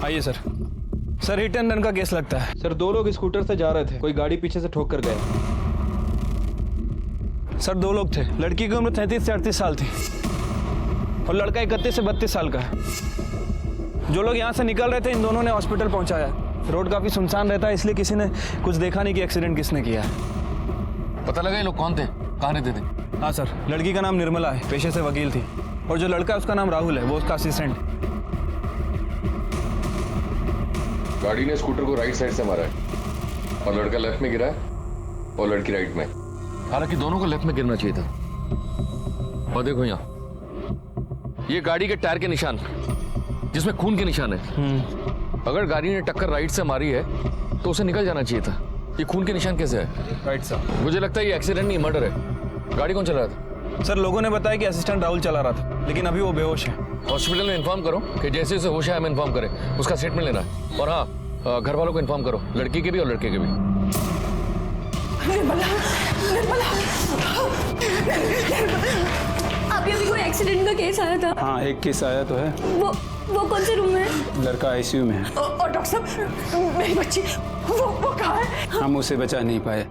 आइए sir. Sir hit and run का case लगता है। सर 2 लोग स्कूटर से जा रहे थे, कोई गाड़ी पीछे से ठोक कर गए। सर 2 लोग थे, लड़की की उम्र 33 से 38 साल थी और लड़का 31 से 32 साल का है। जो लोग यहाँ से निकल रहे थे इन दोनों ने हॉस्पिटल पहुँचाया। रोड काफी सुनसान रहता है इसलिए किसी ने कुछ देखा नहीं कि एक्सीडेंट किसने किया है। पता लगा ये लोग कौन थे, कहाँ रहते थे? हाँ सर, लड़की का नाम निर्मला है, पेशे से वकील थी, और जो लड़का है उसका नाम राहुल है, वो उसका असिस्टेंट। गाड़ी ने स्कूटर को राइट साइड से मारा है और लड़का लेफ्ट में गिरा है और लड़की राइट में। हालांकि दोनों को लेफ्ट में गिरना चाहिए था। और देखो यहाँ ये गाड़ी के टायर के निशान जिसमें खून के निशान है। अगर गाड़ी ने टक्कर राइट से मारी है तो उसे निकल जाना चाहिए था। ये खून के निशान कैसे है? Right sir. मुझे लगता है ये एक्सीडेंट नहीं, मर्डर है। गाड़ी कौन चला रहा था? सर लोगों ने बताया कि असिस्टेंट राहुल चला रहा था, लेकिन अभी वो बेहोश है। हॉस्पिटल में इन्फॉर्म करो कि जैसे उसे होश है हमें इन्फॉर्म करें, उसका स्टेटमेंट लेना है। और हाँ, घर वालों को इन्फॉर्म करो, लड़की के भी और लड़के के भी। निर्मला, निर्मला, अभी कोई एक्सीडेंट का केस आया था। हाँ, एक केस आया तो है। वो कौन से रूम में है? लड़का आईसीयू में है। और डॉक्टर साहब, मेरी बच्ची वो कहाँ है? हम उसे बचा नहीं पाए।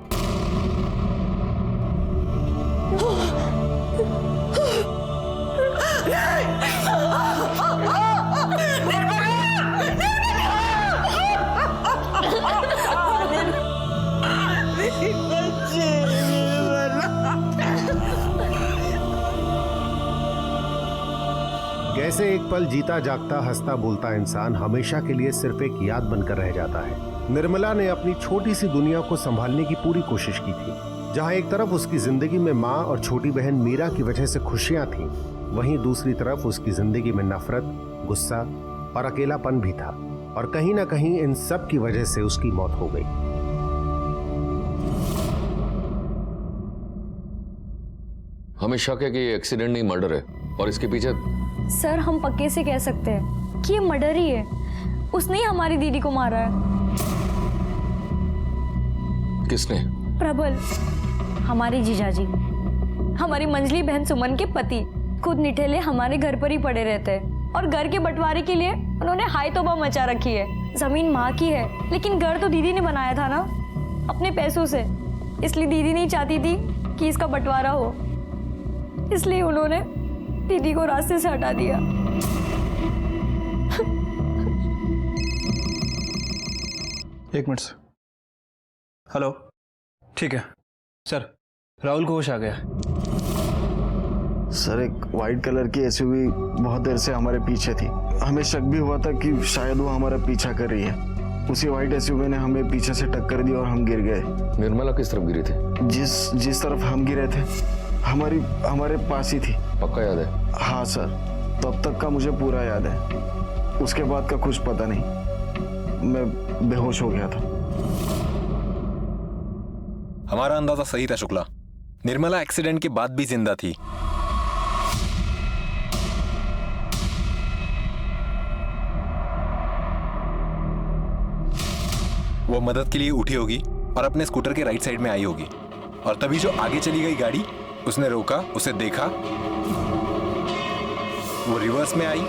कैसे एक पल जीता जागता हंसता बोलता इंसान हमेशा के लिए सिर्फ एक याद बनकर रह जाता है। निर्मला ने अपनी छोटी सी दुनिया को संभालने की पूरी कोशिश की थी। जहां एक तरफ उसकी जिंदगी में माँ और छोटी बहन मीरा की वजह से खुशियां थीं, वहीं दूसरी तरफ उसकी जिंदगी में नफरत, गुस्सा और अकेलापन भी था। और कहीं ना कहीं इन सब की वजह से उसकी मौत हो गई। हमें शक है कि ये एक्सीडेंट नहीं, मर्डर है। और इसके पीछे सर हम पक्के से कह सकते हैं कि ये मर्डर ही है। उसने ही हमारी दीदी को मारा है। किसने? प्रबल, हमारी जीजाजी, हमारी मंजली बहन सुमन के पति। खुद निठेले हमारे घर पर ही पड़े रहते हैं और घर के बंटवारे के लिए उन्होंने हाय तौबा मचा रखी है। जमीन माँ की है, लेकिन घर तो दीदी ने बनाया था ना, अपने पैसों से। इसलिए दीदी नहीं चाहती थी कि इसका बंटवारा हो, इसलिए उन्होंने दीदी को रास्ते से हटा दिया। एक मिनट सर। हेलो, ठीक है सर, राहुल को होश आ गया। सर एक वाइट कलर की एसयूवी बहुत देर से हमारे पीछे थी। हमें शक भी हुआ था कि शायद वो हमारा पीछा कर रही है। उसी वाइट एसयूवी ने हमें पीछे से टक्कर दी और हम गिर गए। निर्मला किस तरफ गिरी थी? जिस तरफ हम गिरे थे हमारे पास ही थी। पक्का याद है? हाँ सर, तब तक का मुझे पूरा याद है, उसके बाद का कुछ पता नहीं। मैं बेहोश हो गया था। हमारा अंदाजा सही था शुक्ला। निर्मला एक्सीडेंट के बाद भी जिंदा थी। वो मदद के लिए उठी होगी और अपने स्कूटर के राइट साइड में आई होगी, और तभी जो आगे चली गई गाड़ी, उसने रोका, उसे देखा, वो रिवर्स में आई,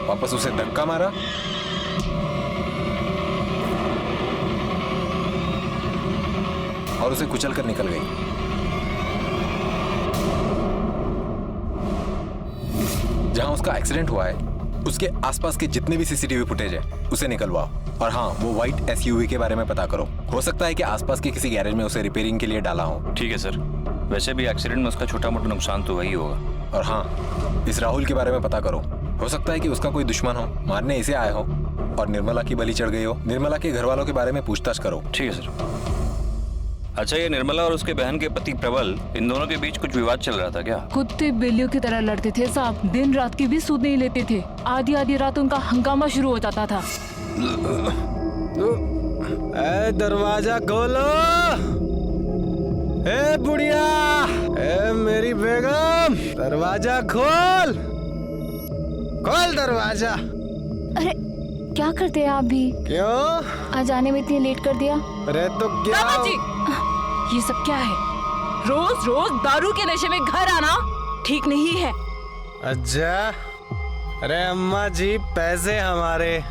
वापस उसे धक्का मारा, और उसे कुचल कर निकल गई। जहां उसका एक्सीडेंट हुआ है उसके आसपास के जितने भी सीसीटीवी फुटेज है उसे निकलवाओ। और हाँ, वो व्हाइट एसयूवी के बारे में पता करो। हो सकता है कि आसपास के किसी गैरेज में उसे रिपेयरिंग के लिए डाला हो। ठीक है सर। वैसे भी एक्सीडेंट में उसका छोटा मोटा नुकसान तो वही होगा। और हाँ, इस राहुल के बारे में पता करो। हो सकता है कि उसका कोई दुश्मन हो, मारने इसे आए हो और निर्मला की बलि चढ़ गई हो। निर्मला के घर वालों के बारे में पूछताछ करो। ठीक है सर। अच्छा, ये निर्मला और उसके बहन के पति प्रबल, इन दोनों के बीच कुछ विवाद चल रहा था क्या? कुत्ते बिल्लियों की तरह लड़ते थे साहब। दिन रात की भी सुध नहीं लेते थे। आधी आधी रात उनका हंगामा शुरू हो जाता था। ए दरवाजा खोलो। ए बुढ़िया, ए मेरी बेगम, दरवाजा खोल, खोल दरवाजा। अरे क्या करते हैं आप भी? क्यों? आज आने में इतनी लेट कर दिया। अरे तो क्या? ये सब क्या है? रोज रोज दारू के नशे में घर आना ठीक नहीं है। अच्छा, अरे अम्मा जी पैसे हमारे,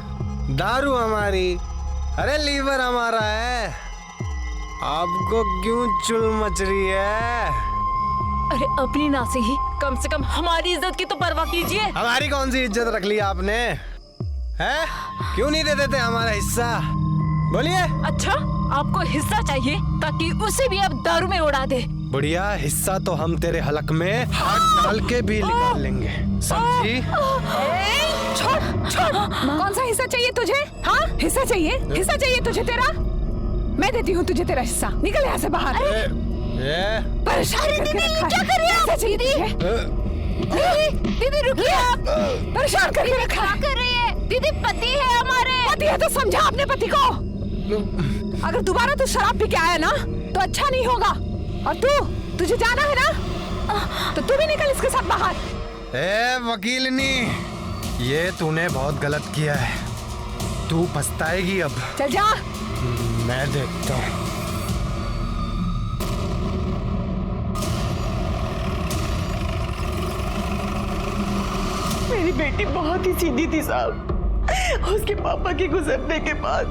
दारू हमारी, अरे लीवर हमारा है, आपको क्यों चुल मच रही है? अरे अपनी ना से ही कम से कम हमारी इज्जत की तो परवाह कीजिए। हमारी कौन सी इज्जत रख ली आपने? हैं? क्यों नहीं दे देते हमारा हिस्सा? बोलिए। अच्छा, आपको हिस्सा चाहिए ताकि उसे भी आप दारू में उड़ा दे। बढ़िया, हिस्सा तो हम तेरे हलक में हाथ डाल के भी निकाल लेंगे, समझी? छोड़ छोड़, कौन सा हिस्सा चाहिए तुझे? हाँ, हिस्सा चाहिए? हिस्सा चाहिए तुझे तेरा? मैं देती हूँ तुझे तेरा हिस्सा, निकल यहाँ से बाहर। परेशान करके रखा है। क्या कर रही है? हिस्सा चाहिए तुझे? दीदी रुकिए, परेशान करके रखा है। क्या कर रही है? दीदी पति है हमारे। पति है तो समझा अपने पति को। अगर दोबारा तू शराब पी के आया ना तो अच्छा नहीं होगा। और तुझे जाना है ना, तो तू भी निकल इसके साथ बाहर। वकीलनी, ये तूने बहुत गलत किया है, तू पछताएगी अब। चल जा। मैं देखता हूँ। मेरी बेटी बहुत ही सीधी थी साहब। उसके पापा के गुजरने के बाद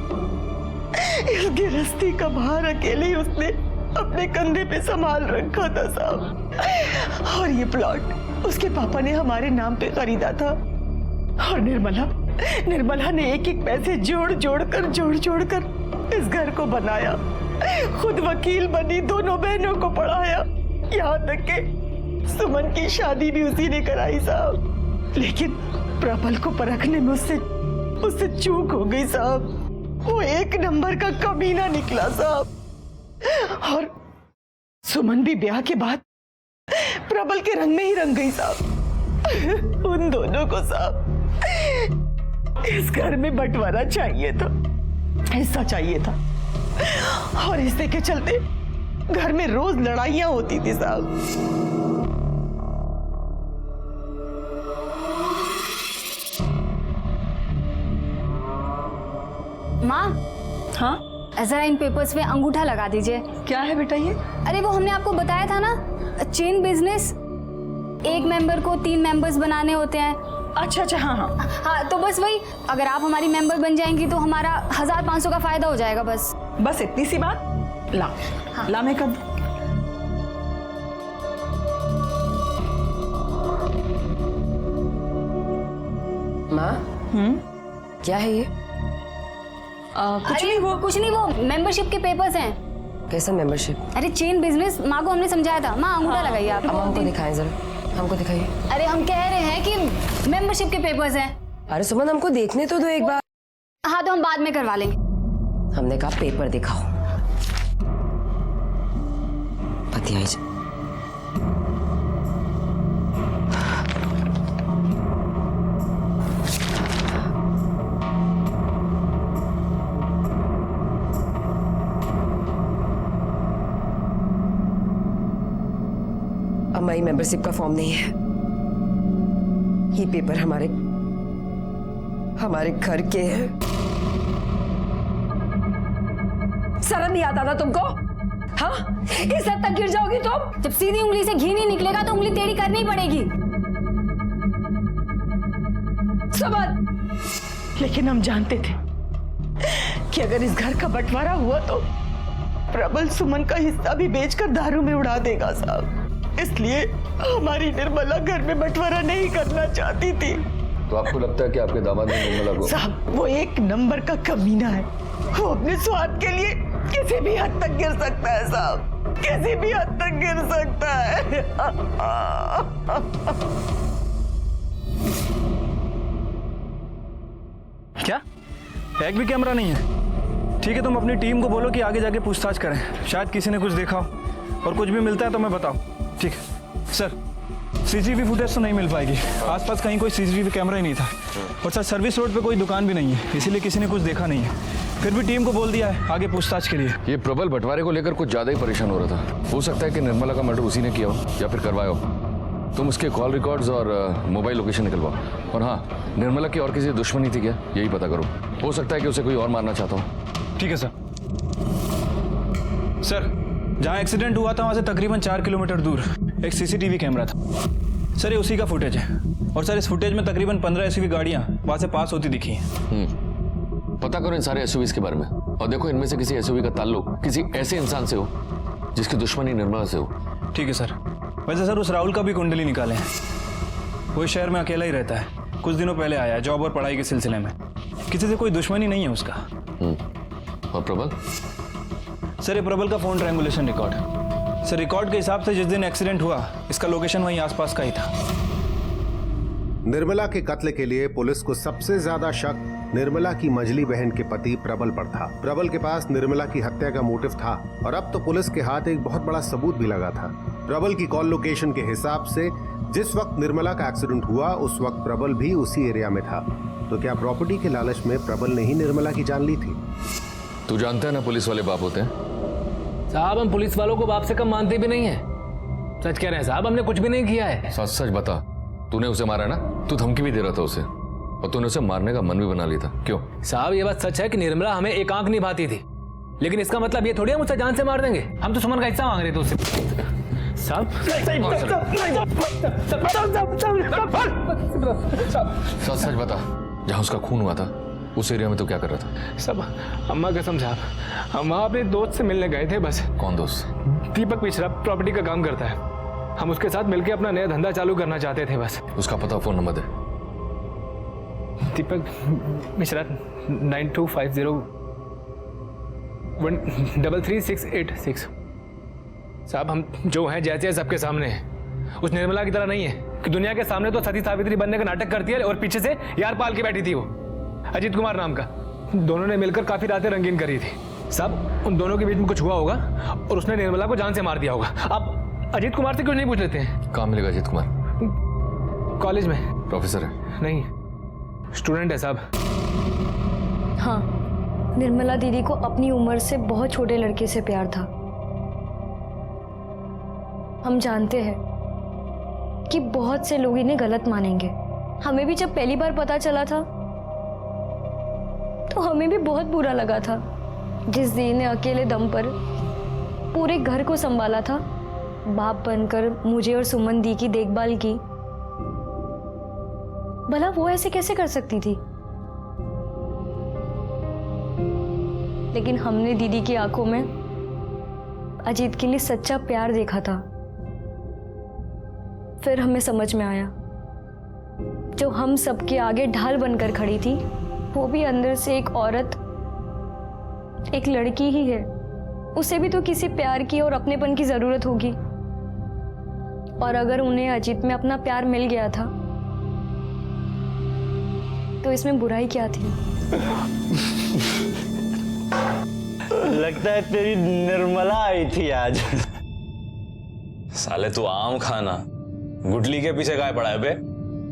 इस गिरस्ती का भार अकेले ही उसने अपने कंधे पे संभाल रखा था साहब। और ये प्लॉट उसके पापा ने हमारे नाम पे खरीदा था। और निर्मला ने एक एक पैसे जोड़ जोड़ कर इस घर को बनाया, खुद वकील बनी, दोनों बहनों को पढ़ाया, यहाँ तक के सुमन की शादी भी उसी ने कराई साहब। लेकिन प्रबल को परखने में उससे चूक हो गई साहब। वो एक नंबर का कमीना निकला साहब। और सुमन भी ब्याह के बाद प्रबल के रंग में ही रंग गई साहब। उन दोनों को साहब इस घर में बंटवारा चाहिए था, हिस्सा चाहिए था। और हिस्से के चलते घर में रोज लड़ाइयां होती थी साहब। माँ। हाँ, जरा इन पेपर्स पे अंगूठा लगा दीजिए। क्या है बेटा ये? अरे वो हमने आपको बताया था ना, चेन बिजनेस, एक मेंबर को 3 मेंबर्स बनाने होते हैं। अच्छा, हाँ, तो बस वही, अगर आप हमारी मेंबर बन जाएंगी तो हमारा 1500 का फायदा हो जाएगा। बस इतनी सी बात। ला, हाँ। ला मैं कर दूं। माँ, क्या है ये? कुछ नहीं, वो मेंबरशिप के पेपर्स हैं। कैसा मेंबरशिप? अरे चेन बिजनेस, माँ को हमने समझाया था। माँ अंगूठा लगाइए आप। हमको दिखाएं जरा, हमको दिखाइए। अरे हम कह रहे हैं कि मेंबरशिप के पेपर्स हैं। अरे सुमन, हमको देखने तो दो एक बार। हाँ, तो हम बाद में करवा लेंगे। हमने कहा पेपर दिखाओ। पति आई जा। हमारी मेंबरशिप का फॉर्म नहीं है। ये पेपर हमारे घर के हैं। शर्म नहीं आता ना तुमको? हाँ, इस हद तक गिर जाओगी तुम? जब सीधी उंगली से घी नहीं निकलेगा तो उंगली टेढ़ी करनी पड़ेगी। समझ। लेकिन हम जानते थे कि अगर इस घर का बंटवारा हुआ तो प्रबल सुमन का हिस्सा भी बेचकर दारू में उड़ा देगा साहब। इसलिए हमारी निर्मला घर में बंटवारा नहीं करना चाहती थी। तो आपको लगता है कि आपके दामाद ने निर्मला को? साहब, वो एक नंबर का कमीना है। वो अपने स्वार्थ के लिए किसी भी हद तक गिर सकता है साहब, किसी भी हद तक गिर सकता है। क्या एक भी कैमरा नहीं है? ठीक है, तुम अपनी टीम को बोलो कि आगे जाके पूछताछ करें, शायद किसी ने कुछ देखा हो, और कुछ भी मिलता है तो मैं बताऊं। ठीक है सर, सीसीटीवी फुटेज तो नहीं मिल पाएगी, आसपास कहीं कोई सीसीटीवी कैमरा ही नहीं था, और सर सर्विस रोड पे कोई दुकान भी नहीं है, इसीलिए किसी ने कुछ देखा नहीं है। फिर भी टीम को बोल दिया है आगे पूछताछ के लिए। ये प्रबल बंटवारे को लेकर कुछ ज्यादा ही परेशान हो रहा था। हो सकता है कि निर्मला का मर्डर उसी ने किया हो या फिर करवाया हो। तुम उसके कॉल रिकॉर्ड्स और मोबाइल लोकेशन निकलवाओ। और हाँ, निर्मला की और किसी दुश्मनी थी क्या, यही पता करो। हो सकता है कि उसे कोई और मारना चाहता हो। ठीक है सर। सर, जहाँ एक्सीडेंट हुआ था वहाँ से तकरीबन 4 किलोमीटर दूर एक सीसीटीवी कैमरा था। सर ये उसी का फुटेज है और सर इस फुटेज में तकरीबन 15 एसयूवी गाड़ियां वहां से पास होती दिखी हैं। पता करो इन सारे एसयूवीज के बारे में और देखो इनमें से किसी एसयूवी का ताल्लुक किसी ऐसे इंसान से हो जिसकी दुश्मनी निर्मला से हो। ठीक है सर। वैसे सर उस राहुल का भी कुंडली निकाले हैं। वो शहर में अकेला ही रहता है, कुछ दिनों पहले आया है जॉब और पढ़ाई के सिलसिले में। किसी से कोई दुश्मनी नहीं है उसका। और प्रबल? सर ये प्रबल का phone triangulation record. Sir record के हिसाब से जिस दिन एक्सीडेंट हुआ इसका लोकेशन वहीं आसपास का ही था। निर्मला के कत्ल के लिए पुलिस को सबसे ज्यादा शक निर्मला की मंझली बहन के पति प्रबल पर था। प्रबल के पास निर्मला की हत्या का मोटिव था और अब तो पुलिस के हाथ एक बहुत बड़ा सबूत भी लगा था। प्रबल की कॉल लोकेशन के हिसाब से जिस वक्त निर्मला का एक्सीडेंट हुआ उस वक्त प्रबल भी उसी एरिया में था। तो क्या प्रॉपर्टी के लालच में प्रबल ने ही निर्मला की जान ली थी? तू जानता है ना पुलिस वाले बाप होते हैं। साहब हम पुलिस वालों को बाप से कम मानते भी नहीं है। सच कह रहे हैं साहब, हमने कुछ भी नहीं किया है। सच सच बता, तूने उसे मारा ना? तू धमकी भी दे रहा था उसे और तूने उसे मारने का मन भी बना लिया था, क्यों? साहब ये बात सच है कि निर्मला हमें एक आंख निभाती थी, लेकिन इसका मतलब ये थोड़ी हम उससे जान से मार देंगे। हम तो सुमन का हिस्सा मांग रहे थे उससे। साहब सच सच बता, जहाँ उसका खून हुआ था उस एरिया में तो क्या कर रहा था? सब अम्मा कसम साहब, हम वहाँ अपने दोस्त से मिलने गए थे बस। कौन दोस्त? दीपक मिश्रा, प्रॉपर्टी का काम करता है। हम उसके साथ मिलकर अपना नया धंधा चालू करना चाहते थे बस। उसका पता फोन नंबर दे। दीपक मिश्रा 9250133686। साहब हम जो हैं जैसे हैं सबके सामने हैं। उस निर्मला की तरह नहीं है कि दुनिया के सामने तो सती सावित्री बनने का नाटक करती है और पीछे से यार पाल के बैठी थी वो अजीत कुमार नाम का। दोनों ने मिलकर काफी रातें रंगीन करी थी। साहब उन दोनों के बीच में कुछ हुआ होगा और उसने निर्मला को जान से मार दिया होगा। आप अजीत कुमार से क्यों नहीं पूछ लेते हैं? कहाँ मिलेगा अजीत कुमार? कॉलेज में प्रोफेसर है? नहीं, स्टूडेंट है साहब। हाँ, निर्मला दीदी को अपनी उम्र से बहुत छोटे लड़के से प्यार था। हम जानते हैं कि बहुत से लोग इन्हें गलत मानेंगे। हमें भी जब पहली बार पता चला था तो हमें भी बहुत बुरा लगा था। जिस दीदी ने अकेले दम पर पूरे घर को संभाला था, बाप बनकर मुझे और सुमन दी की देखभाल की, भला वो ऐसे कैसे कर सकती थी? लेकिन हमने दीदी की आंखों में अजीत के लिए सच्चा प्यार देखा था। फिर हमें समझ में आया, जो हम सबके आगे ढाल बनकर खड़ी थी वो भी अंदर से एक औरत, एक लड़की ही है। उसे भी तो किसी प्यार की और अपनेपन की जरूरत होगी। और अगर उन्हें अजीत में अपना प्यार मिल गया था तो इसमें बुराई क्या थी? लगता है तेरी निर्मला आई थी आज। साले तू आम खाना गुटली के पीछे काय पड़ा है बे?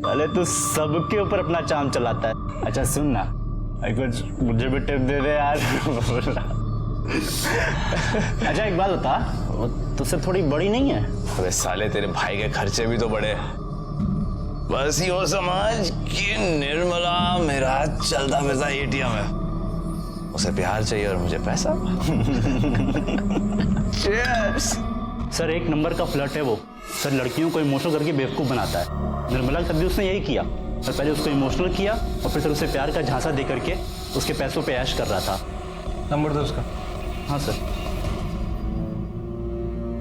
साले तू सबके ऊपर अपना चाम चलाता है। अच्छा सुन ना, कुछ मुझे भी टिप दे दे यार। अच्छा एक बात बता, वो तुझसे थोड़ी बड़ी नहीं है? अबे साले तेरे भाई के खर्चे भी तो बड़े। बस यो समझ कि निर्मला मेरा चलता फिरता एटीएम है। उसे प्यार चाहिए और मुझे पैसा। Cheers! सर एक नंबर का फ्लर्ट है वो। सर लड़कियों को इमोशनल करके बेवकूफ़ बनाता है। निर्मला तब भी उसने यही किया। सर पहले उसको इमोशनल किया और फिर सर उसे प्यार का झांसा दे करके उसके पैसों पे ऐश कर रहा था। नंबर दो उसका। हाँ सर।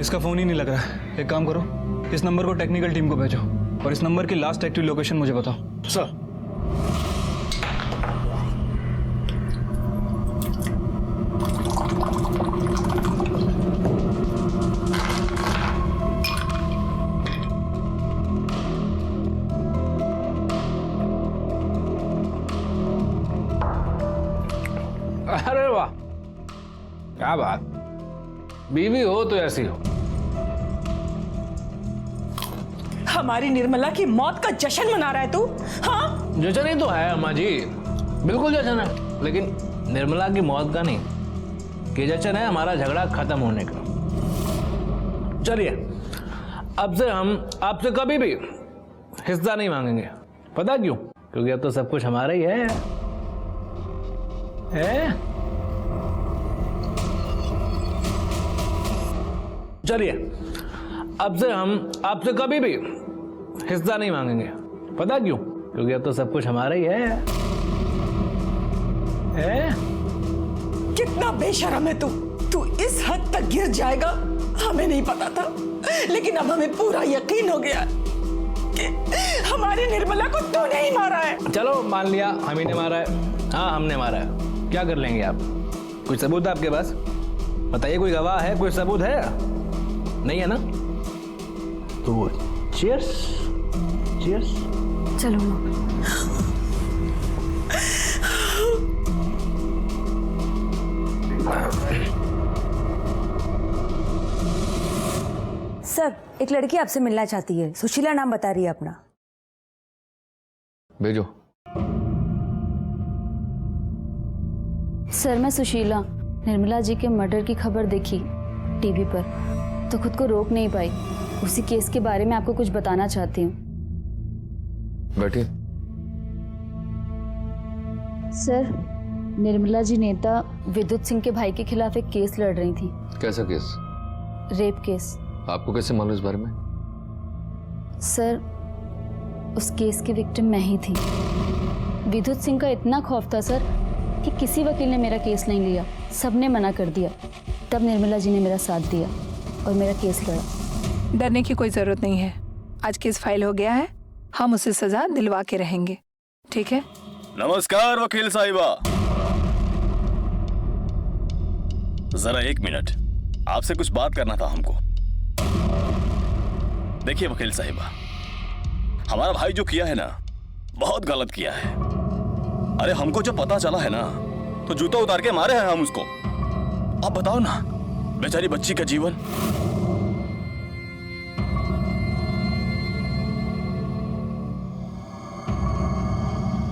इसका फोन ही नहीं लग रहा है। एक काम करो, इस नंबर को टेक्निकल टीम को भेजो और इस नंबर की लास्ट एक्टिव लोकेशन मुझे बताओ। सर अरे वाह, क्या बात, बीवी हो तो ऐसी हो। हमारी निर्मला की मौत का जश्न मना रहा है तू? हाँ जश्न ही तो है अम्मा जी, बिल्कुल जश्न है, लेकिन निर्मला की मौत का नहीं, कि जश्न है हमारा झगड़ा खत्म होने का। चलिए अब से हम आपसे कभी भी हिस्सा नहीं मांगेंगे। पता क्यों? क्योंकि अब तो सब कुछ हमारा ही है। चलिए अब से हम आपसे कभी भी हिस्सा नहीं मांगेंगे। पता क्यों? क्योंकि अब तो सब कुछ हमारा ही है। कितना बेशरम है तू इस हद तक गिर जाएगा हमें नहीं पता था, लेकिन अब हमें पूरा यकीन हो गया कि हमारी निर्मला को तूने ही मारा है। चलो मान लिया हम ही ने मारा है। हाँ हमने मारा है। क्या कर लेंगे आप? कुछ सबूत है आपके पास? बताइए, कोई गवाह है, कोई सबूत है? नहीं है ना? तो चीयर्स। चीयर्स। चलो सर, एक लड़की आपसे मिलना चाहती है। सुशीला नाम बता रही है अपना। भेजो। सर, मैं सुशीला निर्मला जी के मर्डर की खबर देखी टीवी पर, तो खुद को रोक नहीं पाई। उसी केस के बारे में आपको कुछ बताना चाहती हूँ। बैठिए। सर, निर्मला जी नेता विद्युत सिंह के भाई के खिलाफ एक केस लड़ रही थी। कैसा केस? Rape case. आपको कैसे मालूम इस बारे में? सर, उस केस की विक्टिम मैं ही थी। विद्युत सिंह का इतना खौफ था सर कि किसी वकील ने मेरा केस नहीं लिया, सबने मना कर दिया। तब निर्मला जी ने मेरा साथ दिया और मेरा केस लड़ा। डरने की कोई जरूरत नहीं है। आज केस फाइल हो गया है, हम उसे सजा दिलवा के रहेंगे, ठीक है? नमस्कार वकील साहिबा। जरा एक मिनट, आपसे कुछ बात करना था हमको। देखिए वकील साहिबा, हमारा भाई जो किया है ना, बहुत गलत किया है। अरे हमको जब पता चला है ना, तो जूता उतार के मारे हैं हम उसको। अब बताओ ना, बेचारी बच्ची का जीवन।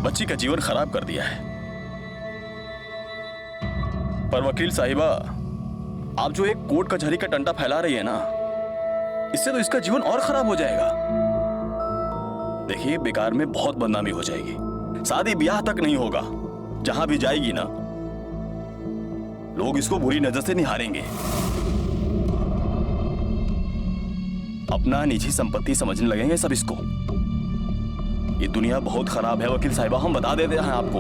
बच्ची का जीवन खराब कर दिया है। पर वकील साहिबा, आप जो एक कोर्ट कचहरी का टंटा फैला रही है ना, इससे तो इसका जीवन और खराब हो जाएगा। देखिए, बेकार में बहुत बदनामी हो जाएगी, शादी ब्याह तक नहीं होगा। जहां भी जाएगी ना, लोग इसको बुरी नजर से निहारेंगे, अपना निजी संपत्ति समझने लगेंगे सब इसको। ये दुनिया बहुत खराब है वकील साहिबा, हम बता देते हैं आपको।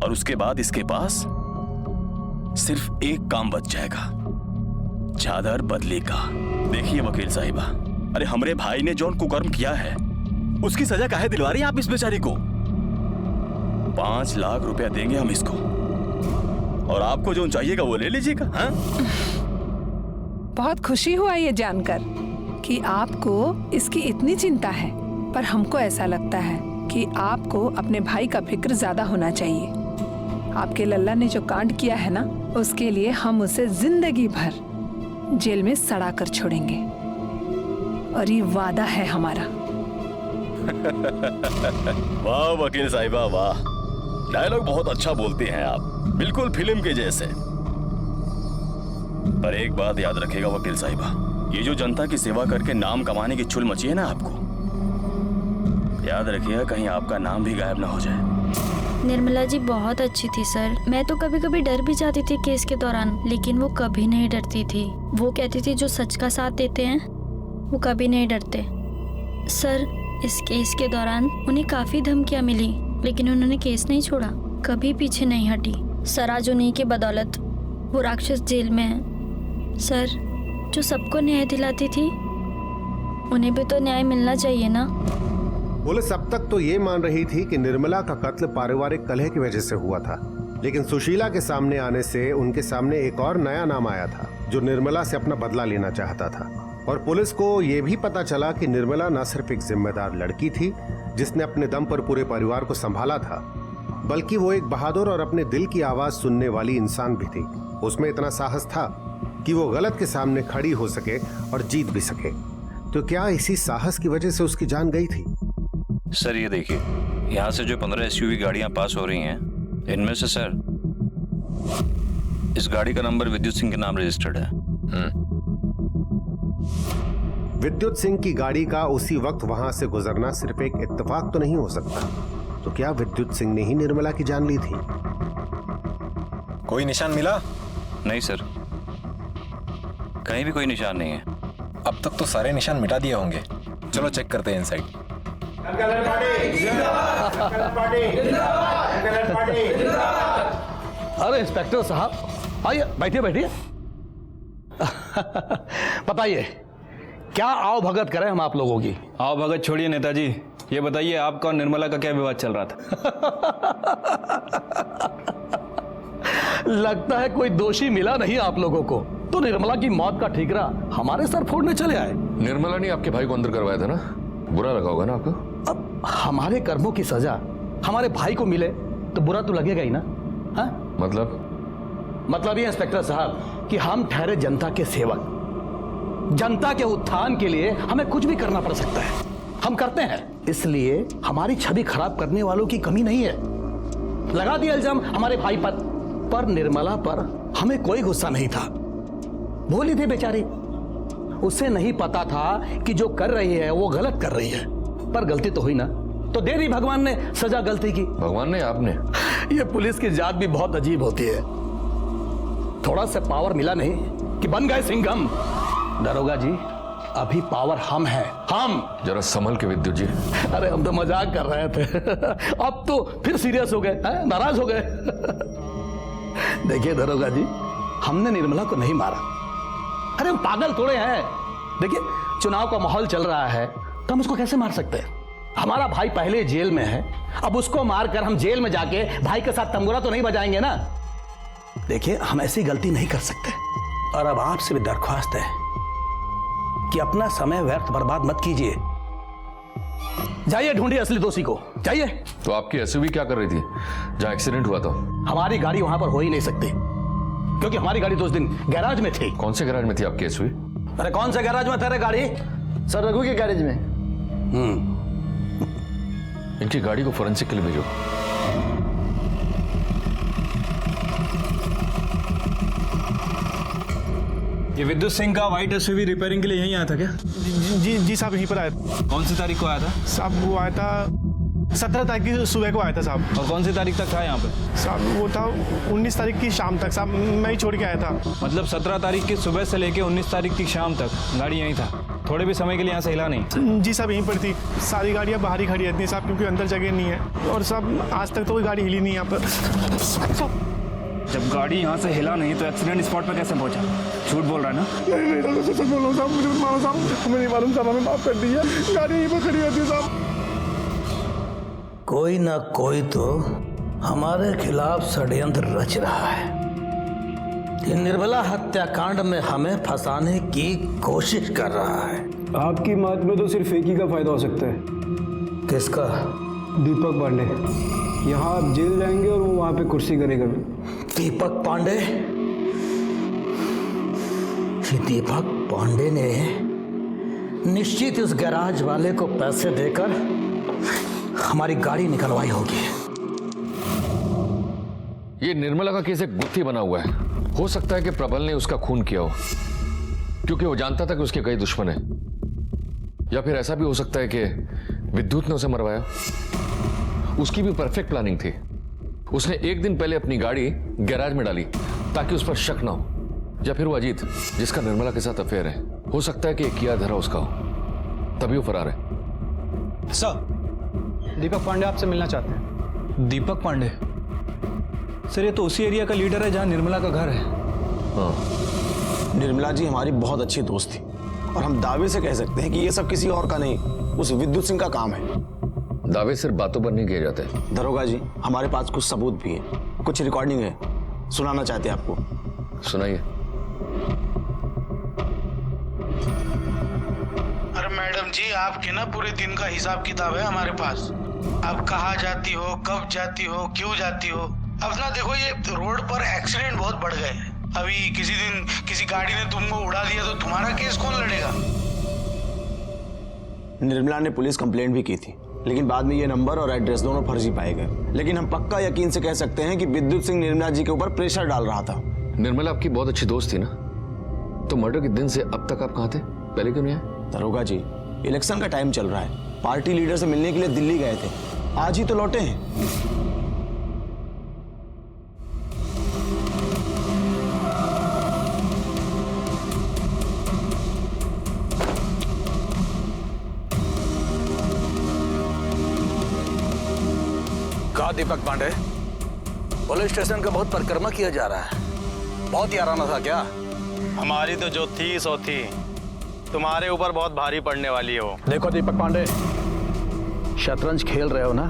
और उसके बाद इसके पास सिर्फ एक काम बच जाएगा, चादर बदली का। देखिए वकील साहिबा, अरे हमरे भाई ने जो कुकर्म किया है, उसकी सजा काहे दिलवा रही हैं आप इस बेचारी को? 5 लाख रुपया देंगे हम इसको, और आपको जो चाहिएगा वो ले लीजिएगा। हाँ? बहुत खुशी हुआ ये जानकर कि आपको इसकी इतनी चिंता है, पर हमको ऐसा लगता है कि आपको अपने भाई का फिक्र ज्यादा होना चाहिए। आपके लल्ला ने जो कांड किया है ना, उसके लिए हम उसे जिंदगी भर जेल में सड़ा कर छोड़ेंगे, और ये वादा है हमारा। वाह वकील साहिबा वाह, डायलॉग बहुत अच्छा बोलती हैं आप, बिल्कुल फिल्म के जैसे। पर एक बात याद रखिएगा वकील साहिबा, ये जो जनता की सेवा करके नाम कमाने की चुल मची है ना आपको, याद रखिएगा कहीं आपका नाम भी गायब ना हो जाए। निर्मला जी बहुत अच्छी थी सर। मैं तो कभी कभी डर भी जाती थी केस के दौरान, लेकिन वो कभी नहीं डरती थी। वो कहती थी जो सच का साथ देते हैं वो कभी नहीं डरते। सर, इस केस के दौरान उन्हें काफ़ी धमकियाँ मिली, लेकिन उन्होंने केस नहीं छोड़ा, कभी पीछे नहीं हटी। सर, आज उन्हीं की बदौलत वो राक्षस जेल में है। सर, जो सबको न्याय दिलाती थी, उन्हें भी तो न्याय मिलना चाहिए ना। पुलिस अब तक तो ये मान रही थी कि निर्मला का कत्ल पारिवारिक कलह की वजह से हुआ था, लेकिन सुशीला के सामने आने से उनके सामने एक और नया नाम आया था जो निर्मला से अपना बदला लेना चाहता था। और पुलिस को यह भी पता चला कि निर्मला न सिर्फ एक जिम्मेदार लड़की थी जिसने अपने दम पर पूरे परिवार को संभाला था, बल्कि वो एक बहादुर और अपने दिल की आवाज सुनने वाली इंसान भी थी। उसमें इतना साहस था कि वो गलत के सामने खड़ी हो सके और जीत भी सके। तो क्या इसी साहस की वजह से उसकी जान गई थी? सर ये देखिए, यहाँ से जो 15 SUV गाड़ियां पास हो रही हैं, इनमें से सर इस गाड़ी का नंबर विद्युत सिंह के नाम रजिस्टर्ड है। विद्युत सिंह की गाड़ी का उसी वक्त वहां से गुजरना सिर्फ एक इत्तेफाक तो नहीं हो सकता। तो क्या विद्युत सिंह ने ही निर्मला की जान ली थी? कोई निशान मिला? नहीं सर, कहीं भी कोई निशान नहीं है। अब तक तो सारे निशान मिटा दिए होंगे। चलो चेक करते हैं इनसाइड। अरे इंस्पेक्टर साहब आइए, बैठिए बैठिए। बताइए क्या आओ भगत करें हम आप लोगों की? आओ भगत छोड़िए नेताजी, ये बताइए आपका और निर्मला का क्या विवाद चल रहा था? लगता है कोई दोषी मिला नहीं आप लोगों को, तो निर्मला की मौत का ठीकरा हमारे सर फोड़ने चले आए। निर्मला ने आपके भाई को अंदर करवाया था ना, बुरा लगा होगा ना आपको? अब हमारे कर्मों की सजा हमारे भाई को मिले तो बुरा तो लगेगा ही ना। हा? मतलब ये इंस्पेक्टर साहब कि हम ठहरे जनता के सेवक, जनता के उत्थान के लिए हमें कुछ भी करना पड़ सकता है, हम करते हैं। इसलिए हमारी छवि खराब करने वालों की कमी नहीं है। लगा दिया इल्जाम हमारे भाई पर निर्मला पर हमें कोई गुस्सा नहीं था। भोली थी बेचारी, उसे नहीं पता था कि जो कर रही है वो गलत कर रही है, पर गलती तो हुई ना, तो दे दी भगवान ने सजा गलती की। भगवान ने? आपने? ये पुलिस की जात भी बहुत अजीब होती है, थोड़ा सा पावर मिला नहीं कि बन गए सिंघम। दरोगा जी अभी पावर हम हैं, हम। जरा संभल के विद्युत जी। अरे हम तो मजाक कर रहे थे, अब तो फिर सीरियस हो गए, नाराज हो गए। देखिए दरोगा जी, हमने निर्मला को नहीं मारा। अरे हम पागल थोड़े हैं। देखिए चुनाव का माहौल चल रहा है तो हम उसको कैसे मार सकते हैं? हमारा भाई पहले जेल में है, अब उसको मारकर हम जेल में जाके भाई के साथ तंबूरा तो नहीं बजाएंगे ना। देखिए हम ऐसी गलती नहीं कर सकते, और अब आपसे भी दरख्वास्त है कि अपना समय व्यर्थ बर्बाद मत कीजिए। जाइए ढूंढिए असली दोषी को, जाइए। तो आपकी एसयूवी क्या कर रही थी जहां एक्सीडेंट हुआ था? हमारी गाड़ी वहां पर हो ही नहीं सकती, क्योंकि हमारी गाड़ी तो उस दिन गैराज में थी। कौन से गैराज में थी आपकी एसयूवी? अरे कौन से गैराज में था गाड़ी? सर रघु के गैरेज में। इनकी गाड़ी को फोरेंसिक के लिए भेजो। ये विद्युत सिंह का व्हाइट एसयूवी रिपेयरिंग के लिए यहीं आया था क्या? जी साहब यहीं पर आया। कौन सी तारीख को आया था साहब? वो आया था 17 तारीख की सुबह को आया था साहब। और कौन सी तारीख तक था यहाँ पे? साहब वो था 19 तारीख की शाम तक साहब, मैं ही छोड़ के आया था। मतलब 17 तारीख की सुबह से लेके 19 तारीख की शाम तक गाड़ी यहीं था, थोड़े भी समय के लिए यहाँ से हिला नहीं? जी साहब यहीं पर थी, सारी गाड़ियाँ बाहर ही खड़ी रहती हैं साहब, क्योंकि अंदर जगह नहीं है। और साहब आज तक तो कोई गाड़ी हिली नहीं यहाँ पर। जब गाड़ी यहाँ से हिला नहीं तो एक्सीडेंट स्पॉट पर कैसे पहुँचा? झूठ बोल रहा है ना? नहीं सच बोल रहा हूँ साहब, मुझे मालूम साहब, हमें नहीं मालूम साहब, हमें माफ कर दीजिए। गाड़ी यहीं पर खड़ी रहती है साहब। कोई ना कोई तो हमारे खिलाफ षड्यंत्र रच रहा है। ये निर्मला हत्याकांड में हमें फंसाने की कोशिश कर रहा है। आपकी बात में तो सिर्फ एक ही का फायदा हो सकता है। किसका? दीपक पांडे। यहाँ आप जेल जाएंगे और वो वहाँ पे कुर्सी करेगा। दीपक पांडे? दीपक पांडे ने निश्चित इस गैराज वाले को पैसे देकर हमारी गाड़ी निकलवाई होगी। ये निर्मला का केस एक गुत्थी बना हुआ है। हो सकता है कि प्रबल ने उसका खून किया हो, क्योंकि वो जानता था कि उसके कई दुश्मन हैं। या फिर ऐसा भी हो सकता है कि विद्युत ने उसे मरवाया। उसकी भी परफेक्ट प्लानिंग थी। उसने एक दिन पहले अपनी गाड़ी गैराज में डाली ताकि उस पर शक ना हो। या फिर वो अजीत, जिसका निर्मला के साथ अफेयर है, हो सकता है कि किया धरा उसका हो, तभी वो फरार है। सर दीपक पांडे आपसे मिलना चाहते हैं। दीपक पांडे? सर ये तो उसी एरिया का लीडर है जहां निर्मला का घर है। हाँ। निर्मला जी हमारी बहुत अच्छी दोस्त थी, और हम दावे से कह सकते हैं कि ये सब किसी और का नहीं, उस विद्युत सिंह का काम है। दावे सिर्फ बातों पर नहीं किए जाते। दरोगा जी हमारे पास कुछ सबूत भी है, कुछ रिकॉर्डिंग है, सुनाना चाहते हैं आपको। सुनाइए। अरे मैडम जी आपके ना पूरे दिन का हिसाब किताब है हमारे पास। आप कहाँ जाती हो, कब जाती हो, क्यों जाती हो। अब ना देखो ये रोड पर एक्सीडेंट बहुत बढ़ गए हैं। अभी किसी दिन किसी गाड़ी ने तुमको उड़ा दिया तो तुम्हारा केस कौन लड़ेगा? निर्मला ने पुलिस कंप्लेंट भी की थी, लेकिन बाद में ये नंबर और एड्रेस दोनों फर्जी पाए गए। लेकिन हम पक्का यकीन से कह सकते हैं कि विद्युत सिंह निर्मला जी के ऊपर प्रेशर डाल रहा था। निर्मला आपकी बहुत अच्छी दोस्त थी ना, तो मर्डर के दिन से अब तक आप कहाँ थे? पहले क्यों नहीं आए? दरोगा जी इलेक्शन का टाइम चल रहा है, पार्टी लीडर से मिलने के लिए दिल्ली गए थे, आज ही तो लौटे हैं। दीपक पांडे, पुलिस स्टेशन का बहुत परिक्रमा किया जा रहा है। बहुत याराना था क्या? हमारी तो जो थी सो थी, तुम्हारे ऊपर बहुत भारी पड़ने वाली है वो। देखो दीपक पांडे, शतरंज खेल रहे हो ना,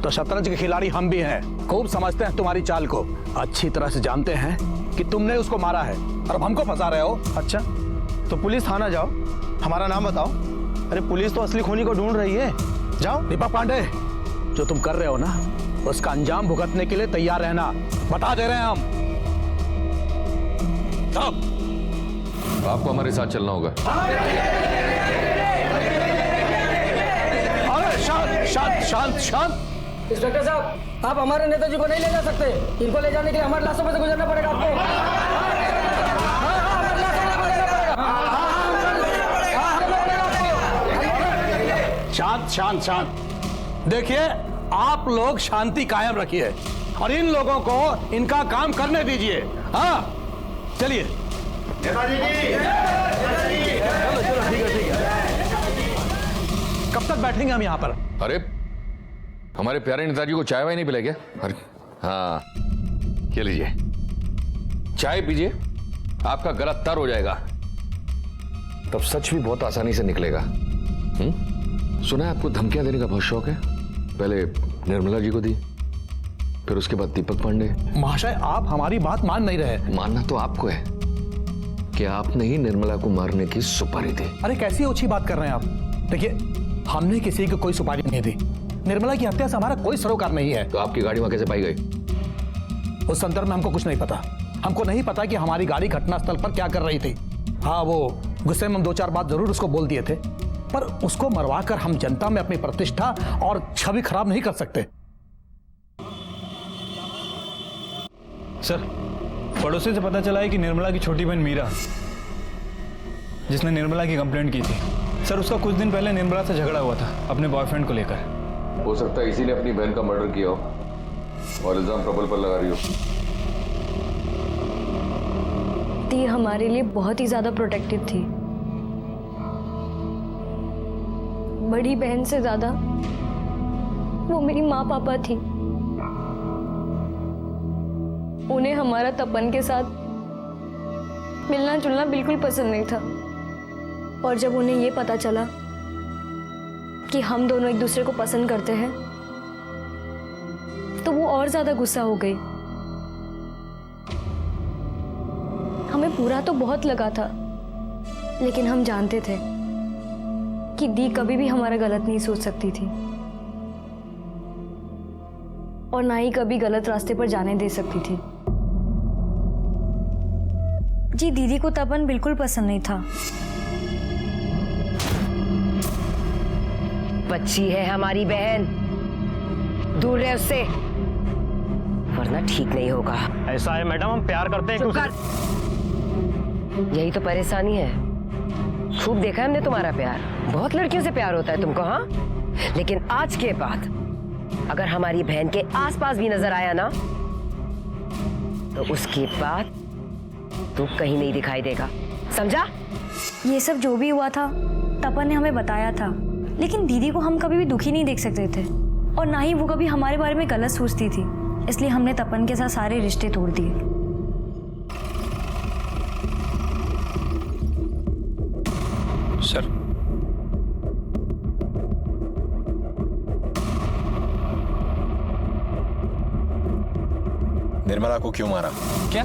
तो शतरंज के खिलाड़ी हम भी हैं। खूब समझते हैं तुम्हारी चाल को, अच्छी तरह से जानते हैं कि तुमने उसको मारा है और अब हमको फंसा रहे हो। अच्छा, तो पुलिस थाना जाओ, हमारा नाम बताओ। अरे पुलिस तो असली खूनी को ढूंढ रही है, जाओ। दीपक पांडे, जो तुम कर रहे हो ना, उसका अंजाम भुगतने के लिए तैयार रहना, बता दे रहे हैं हम। आपको हमारे साथ चलना होगा। अरे शांत शांत शांत शांत। इंस्पेक्टर साहब, आप हमारे नेताजी को नहीं ले जा सकते। इनको ले जाने के लिए हमारे लाशों में से गुजरना पड़ेगा आपको। शांत शांत शांत। देखिए, आप लोग शांति कायम रखिए और इन लोगों को इनका काम करने दीजिए। हाँ, चलिए। नेताजी जी, चलो चलो, ठीक है। कब तक बैठेंगे हम यहाँ पर? अरे हमारे प्यारे नेताजी को चाय वाय नहीं पिलाए क्या? अरे हाँ, ये लीजिए, चाय पीजिए, आपका गला तर हो जाएगा, तब सच भी बहुत आसानी से निकलेगा। सुना है आपको धमकियां देने का बहुत शौक है। पहले निर्मला जी को दी, फिर उसके बाद दीपक पांडे। महाशय, आप हमारी बात मान नहीं रहे। मानना तो आपको है कि आपने ही निर्मला को मारने की सुपारी दी। अरे कैसी ओछी बात कर रहे हैं आप? देखिए, हमने किसी को कोई सुपारी नहीं दी। निर्मला की हत्या से हमारा कोई सरोकार नहीं है। तो आपकी गाड़ी वहां कैसे पाई गई? उस संदर्भ में हमको कुछ नहीं पता। हमको नहीं पता कि हमारी गाड़ी घटनास्थल पर क्या कर रही थी। हाँ, वो गुस्से में हम 2-4 बात जरूर उसको बोल दिए थे, पर उसको मरवाकर हम जनता में अपनी प्रतिष्ठा और छवि खराब नहीं कर सकते। सर, पड़ोसी से पता चला है कि निर्मला की छोटी बहन मीरा, जिसने निर्मला की कंप्लेंट की थी, सर उसका कुछ दिन पहले निर्मला से झगड़ा हुआ था अपने बॉयफ्रेंड को लेकर। हो सकता है इसी ने अपनी बहन का मर्डर किया हो और इल्जाम प्रबल पर लगा रही हो। दी हमारे लिए बहुत ही ज्यादा प्रोटेक्टिव थी, बड़ी बहन से ज्यादा वो मेरी माँ पापा थी। उन्हें हमारा तपन के साथ मिलना जुलना बिल्कुल पसंद नहीं था, और जब उन्हें ये पता चला कि हम दोनों एक दूसरे को पसंद करते हैं, तो वो और ज्यादा गुस्सा हो गई। हमें बुरा तो बहुत लगा था, लेकिन हम जानते थे कि दी कभी भी हमारा गलत नहीं सोच सकती थी और ना ही कभी गलत रास्ते पर जाने दे सकती थी। जी, दीदी को तपन बिल्कुल पसंद नहीं था। बच्ची है हमारी बहन, दूर रहे उससे, वरना ठीक नहीं होगा। ऐसा है मैडम, हम प्यार करते हैं। चुप कर। यही तो परेशानी है। खूब देखा हमने तुम्हारा प्यार, बहुत लड़कियों से प्यार होता है तुमको। हाँ, लेकिन आज के बाद अगर हमारी बहन के आसपास भी नजर आया ना, तो उसके बाद तू कहीं नहीं दिखाई देगा, समझा? ये सब जो भी हुआ था तपन ने हमें बताया था, लेकिन दीदी को हम कभी भी दुखी नहीं देख सकते थे और ना ही वो कभी हमारे बारे में गलत सोचती थी। इसलिए हमने तपन के साथ सारे रिश्ते तोड़ दिए। सर, निर्मला को क्यों मारा? क्या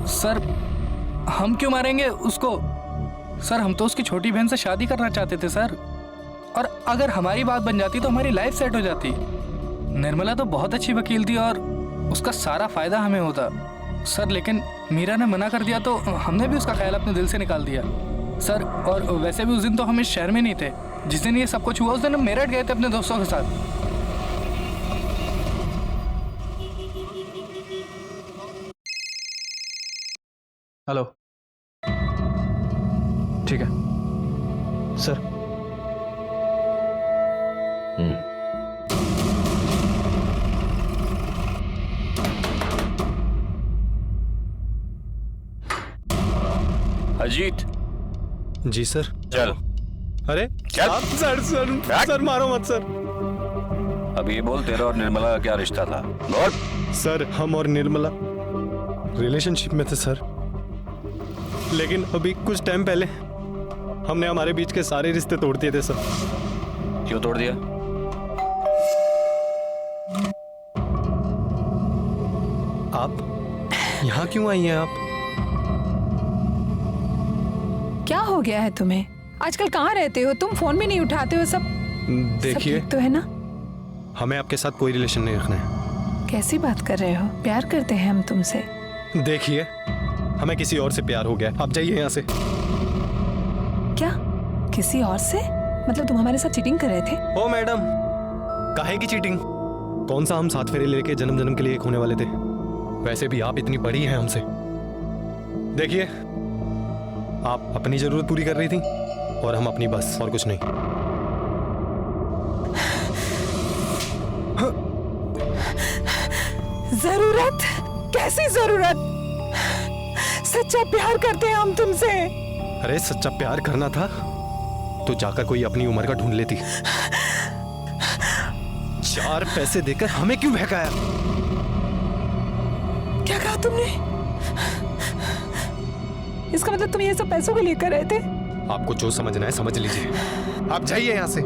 सर, हम क्यों मारेंगे उसको? सर, हम तो उसकी छोटी बहन से शादी करना चाहते थे सर, और अगर हमारी बात बन जाती तो हमारी लाइफ सेट हो जाती। निर्मला तो बहुत अच्छी वकील थी और उसका सारा फायदा हमें होता सर, लेकिन मीरा ने मना कर दिया तो हमने भी उसका ख्याल अपने दिल से निकाल दिया सर। और वैसे भी उस दिन तो हम इस शहर में नहीं थे। जिस दिन ये सब कुछ हुआ उस दिन हम मेरठ गए थे अपने दोस्तों के साथ। हेलो, ठीक है सर। अजीत जी सर। चल। अरे चल। सर सर सर मारो मत सर। अब ये बोल, तेरा और निर्मला का क्या रिश्ता था? बोल। सर, हम और निर्मला रिलेशनशिप में थे सर, लेकिन अभी कुछ टाइम पहले हमने हमारे बीच के सारे रिश्ते तोड़ दिए थे सर। क्यों तोड़ दिया? आप यहाँ क्यों आई हैं आप? क्या हो गया है तुम्हें? आजकल कहाँ रहते हो तुम? फोन भी नहीं उठाते हो। सब देखिए, सब तो है ना? हमें आपके साथ कोई रिलेशन नहीं रखना है। कैसी बात कर रहे हो? प्यार करते हैं हम तुमसे। देखिए, हमें किसी और से प्यार हो गया, आप जाइए यहाँ से। क्या? किसी और से? मतलब तुम हमारे साथ चीटिंग कर रहे थे? ओ मैडम, काहे की चीटिंग? कौन सा हम 7 फेरे लेके जन्म जन्म के लिए एक होने वाले थे? वैसे भी आप इतनी बड़ी हैं हमसे। देखिए, आप अपनी जरूरत पूरी कर रही थी और हम अपनी, बस, और कुछ नहीं। जरूरत? कैसी जरूरत? सच्चा प्यार करते हैं हम तुमसे। अरे सच्चा प्यार करना था तो जाकर कोई अपनी उम्र का ढूंढ लेती। 4 पैसे देकर हमें क्यों बहकाया? क्या कहा तुमने? इसका मतलब तुम ये सब पैसों को लेकर रहे थे? आपको जो समझना है समझ लीजिए, आप जाइए यहाँ से।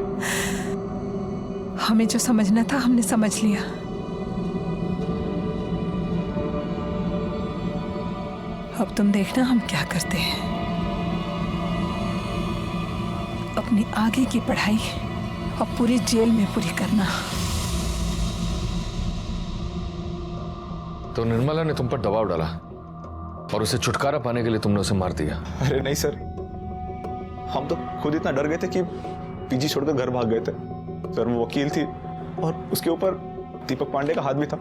हमें जो समझना था हमने समझ लिया। अब तुम देखना हम क्या करते हैं। अपनी आगे की पढ़ाई अब पूरी जेल में पूरी करना। तो निर्मला ने तुम पर दबाव डाला और उसे छुटकारा पाने के लिए तुमने उसे मार दिया? अरे नहीं सर, हम तो खुद इतना डर गए थे कि पीजी छोड़कर घर भाग गए थे सर। वो वकील थी और उसके ऊपर दीपक पांडे का हाथ भी था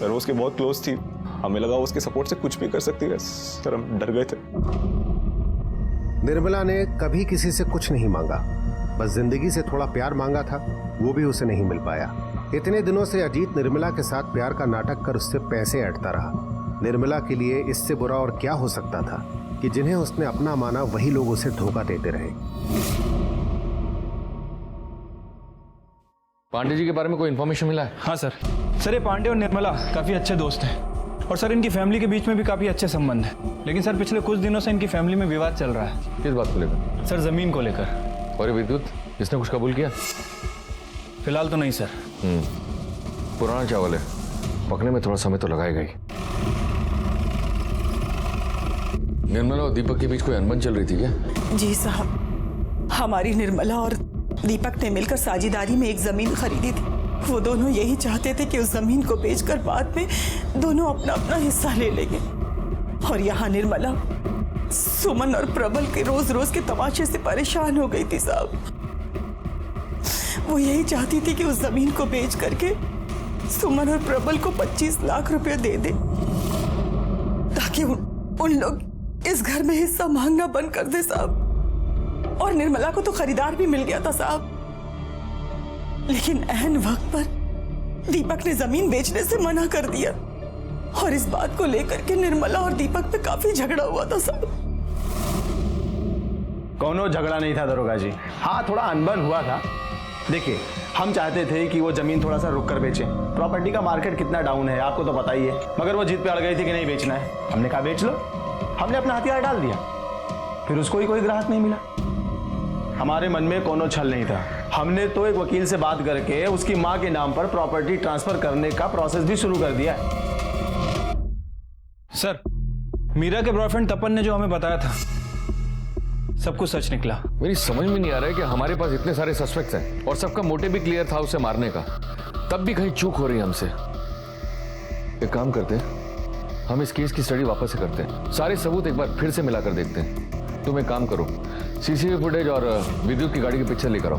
सर। वो उसके बहुत क्लोज थी, हमें लगा वो उसके सपोर्ट से कुछ भी कर सकती है सर। हम डर गए थे। निर्मला ने कभी किसी से कुछ नहीं मांगा, बस जिंदगी से थोड़ा प्यार मांगा था, वो भी उसे नहीं मिल पाया। इतने दिनों से अजीत निर्मला के साथ प्यार का नाटक कर उससे पैसे ऐंठता रहा। निर्मला के लिए इससे बुरा और क्या हो सकता था कि जिन्हें उसने अपना माना वही लोग उसे धोखा देते रहे। पांडे जी के बारे में कोई इन्फॉर्मेशन मिला है? हाँ सर। सर, ये पांडे और निर्मला काफी अच्छे दोस्त हैं और सर इनकी फैमिली के बीच में भी काफी अच्छे संबंध हैं। लेकिन सर पिछले कुछ दिनों से इनकी फैमिली में विवाद चल रहा है। किस बात को लेकर? सर जमीन को लेकर। और विद्युत, इसने कुछ कबूल किया? फिलहाल तो नहीं सर। पुराना चावल है, पकने में थोड़ा समय तो लगाएगा ही। निर्मला और दीपक के बीच कोई अनबन चल रही थी क्या? जी साहब, हमारी निर्मला और दीपक ने मिलकर साझेदारी में एक जमीन खरीदी थी। वो दोनों यही चाहते थे कि उस जमीन को बेचकर बाद में दोनों अपना अपना हिस्सा ले लेंगे। और यहाँ निर्मला सुमन और प्रबल के रोज रोज के तमाशे से परेशान हो गई थी साहब। वो यही चाहती थी कि उस जमीन को बेच करके सुमन और प्रबल को 25 लाख रुपए दे दे ताकि उन लोग इस घर में हिस्सा मांगना बंद कर दे साहब। और निर्मला को तो खरीदार भी मिल गया था साहब, लेकिन ऐन वक्त पर दीपक ने जमीन बेचने से मना कर दिया। और इस बात को लेकर के निर्मला और दीपक पे काफी झगड़ा हुआ था साहब। कौनो झगड़ा नहीं था दरोगा जी। हाँ, थोड़ा अनबन हुआ था। देखिए, हम चाहते थे कि वो जमीन थोड़ा सा रुक कर बेचें। प्रॉपर्टी का मार्केट कितना डाउन है आपको तो पता ही है। मगर वो जिद पे अड़ गई थी कि नहीं बेचना है। हमने कहा बेच लो। हमने अपना हथियार डाल दिया, फिर उसको ही कोई ग्राहक नहीं मिला। हमारे मन में कोनो छल नहीं था। हमने तो एक वकील से बात करके उसकी माँ के नाम पर प्रॉपर्टी ट्रांसफर करने का प्रोसेस भी शुरू कर दिया है। सर, मीरा के बॉयफ्रेंड तपन ने जो हमें बताया था सब कुछ सच निकला। मेरी समझ में नहीं आ रहा है कि हमारे पास इतने सारे सस्पेक्ट्स हैं और सबका मोटिव भी क्लियर था उसे मारने का, तब भी कहीं चूक हो रही है हमसे। एक काम करते हैं, हम इस केस की स्टडी वापस से करते हैं, सारे सबूत एक बार फिर से मिलाकर देखते हैं। तुम एक काम करो, सीसीटीवी फुटेज और विद्युत की गाड़ी के पिक्चर लेकर आओ।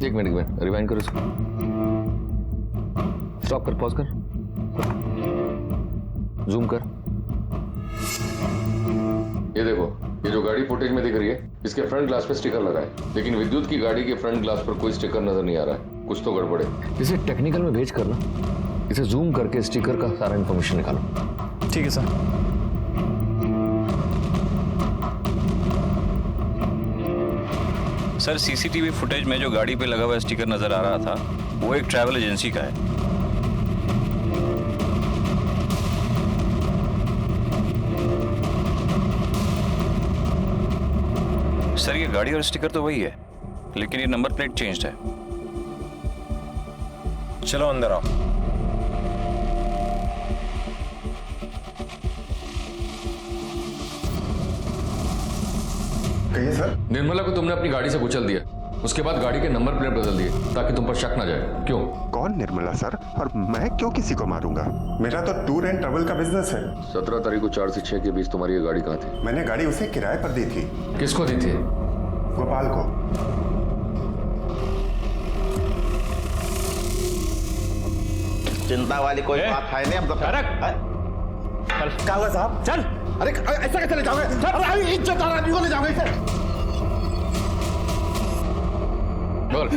एक मिनट रिवाइंड करो इसको। स्टॉप कर, पॉज कर, जूम कर। ये देखो, ये जो गाड़ी फुटेज में दिख रही है, इसके फ्रंट ग्लास पे स्टिकर लगा है, लेकिन विद्युत की गाड़ी के फ्रंट ग्लास पर कोई स्टिकर नजर नहीं आ रहा है। कुछ तो गड़बड़ है। इसे टेक्निकल में भेज कर ना, इसे जूम करके स्टिकर का सारा इंफॉर्मेशन निकालो। ठीक है सर। सर सीसीटीवी फुटेज में जो गाड़ी पे लगा हुआ स्टिकर नजर आ रहा था वो एक ट्रैवल एजेंसी का है। सर ये गाड़ी और स्टिकर तो वही है, लेकिन ये नंबर प्लेट चेंज्ड है। चलो अंदर आओ। कहिए सर। निर्मला को तुमने अपनी गाड़ी से कुचल दिया, उसके बाद गाड़ी के नंबर प्लेट बदल दिए ताकि तुम पर शक ना जाए। क्यों? कौन निर्मला सर? और मैं क्यों किसी को मारूंगा? मेरा तो टूर एंड ट्रैवल का बिजनेस है। 17 तारीख को 4 से 6 के बीच तुम्हारी ये गाड़ी कहाँ थी? मैंने गाड़ी उसे किराए पर दी थी। किसको दी थी? गोपाल को। चिंता वाली कोई बात है नहीं। अब तो क्या हुआ साहब? चल। अरे ऐसा कैसे ले जाओगे? अरे इज्जतदार आदमी को ले जाओगे इसे? बोल,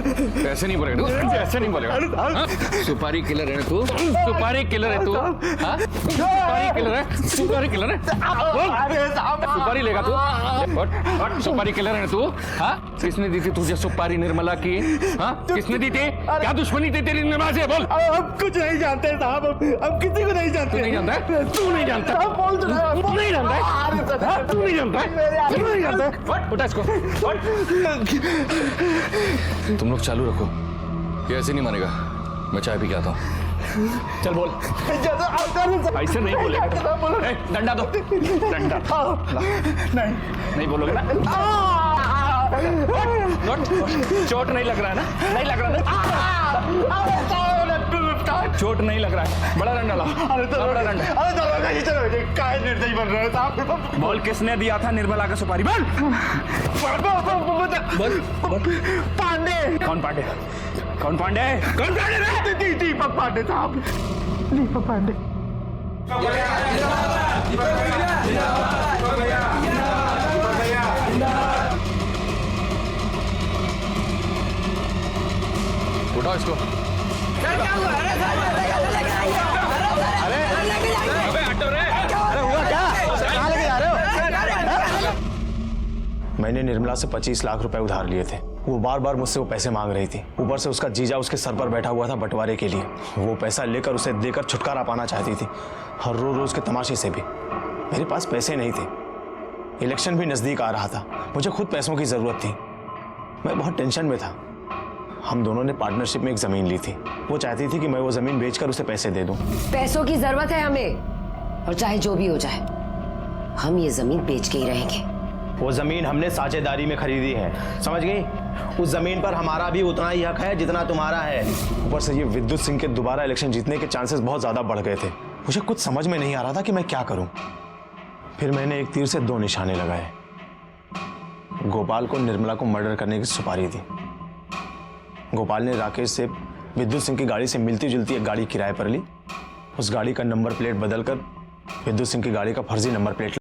ऐसे नहीं बोलेगा, ऐसे नहीं बोलेगा। हाँ? सुपारी किलर है तू? सुपारी किलर है तू? हाँ? सुपारी किलर है? सुपारी किलर है? बोल, सुपारी लेगा तू? सुपारी किलर है तू? हाँ? किसने दी थी तुझे सुपारी निर्मला की? हाँ? किसने दी थी? क्या दुश्मनी थी तेरी निर्मला से? बोल। अब कुछ नहीं जानते साहब, अब किसी को नहीं जानते। तू नहीं जानता है? तू नहीं जानता? तू नहीं जानता है? तू नहीं जानता है? तू नहीं जानता है? उठा इसको। तुम लोग चालू रखो, ये ऐसे नहीं मानेगा। मैं चाय पी के आता हूँ। चल बोल। ऐसे नहीं बोलेगा। डंडा दो, डंडा। नहीं बोलोगे ना? चोट नहीं लग रहा है ना? नहीं लग रहा ना? चोट नहीं लग रहा है? बड़ा डंडा लाओ। बड़ा डंडा। काय निर्दयी बन रहे हो साहब? बोल, किसने दिया था निर्मला का सुपारी? बोल। पांडे। कौन पांडे? कौन पांडे? कौन पांडे? दीपक पांडे साहब। दीपक पांडे। उठाओ इसको। मैंने निर्मला से 25 लाख रुपए उधार लिए थे। वो बार बार मुझसे वो पैसे मांग रही थी। ऊपर से उसका जीजा उसके सर पर बैठा हुआ था बंटवारे के लिए। वो पैसा लेकर उसे देकर छुटकारा पाना चाहती थी, हर रोज के तमाशे से भी। मेरे पास पैसे नहीं थे, इलेक्शन भी नजदीक आ रहा था, मुझे खुद पैसों की जरूरत थी। मैं बहुत टेंशन में था। हम दोनों ने पार्टनरशिप में एक जमीन ली थी। वो चाहती थी कि मैं वो जमीन बेचकर उसे पैसे दे दूं। पैसों की जरूरत है हमें, और चाहे जो भी हो जाए हम ये जमीन बेच के ही रहेंगे। वो जमीन हमने साझेदारी में खरीदी है, समझ गई? उस जमीन पर हमारा भी उतना ही हक है जितना तुम्हारा है। ऊपर से ये विद्युत सिंह के दोबारा इलेक्शन जीतने के चांसेस बहुत ज्यादा बढ़ गए थे। मुझे कुछ समझ में नहीं आ रहा था कि मैं क्या करूं। फिर मैंने एक तीर से 2 निशाने लगाए। गोपाल को निर्मला को मर्डर करने की सुपारी दी। गोपाल ने राकेश से विद्युत सिंह की गाड़ी से मिलती जुलती एक गाड़ी किराए पर ली। उस गाड़ी का नंबर प्लेट बदलकर विद्युत सिंह की गाड़ी का फर्जी नंबर प्लेट